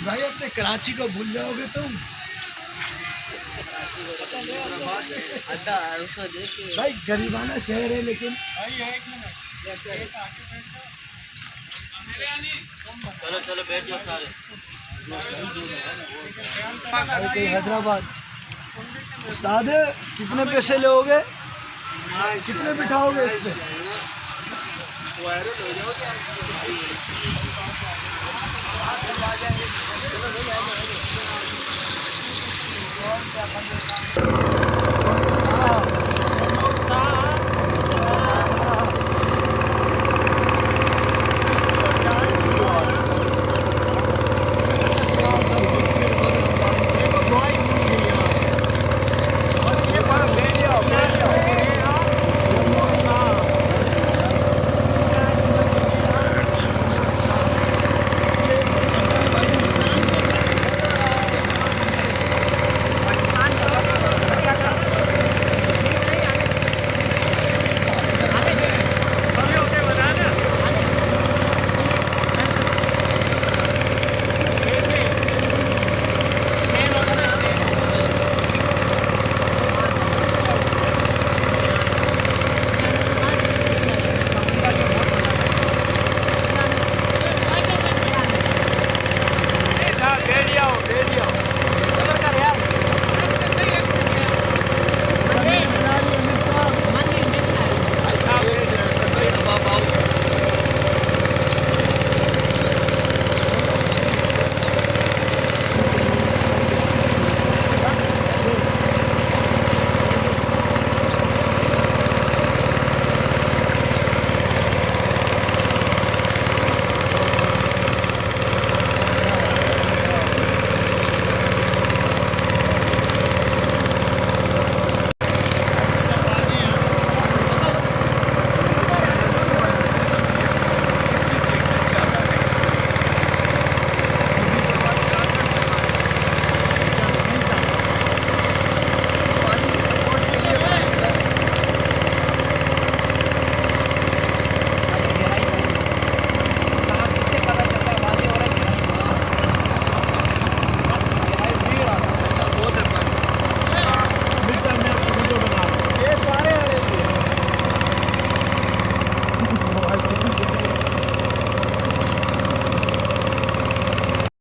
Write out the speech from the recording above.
भाई अपने कराची को भूल जाओगे तुम। भाई गरीबाना शहर है लेकिन चलो चलो बैठ जाओ सारे। हैदराबाद उस्ताद कितने पैसे लोगे, कितने बिठाओगे इस पे? वायरल हो जाओगे।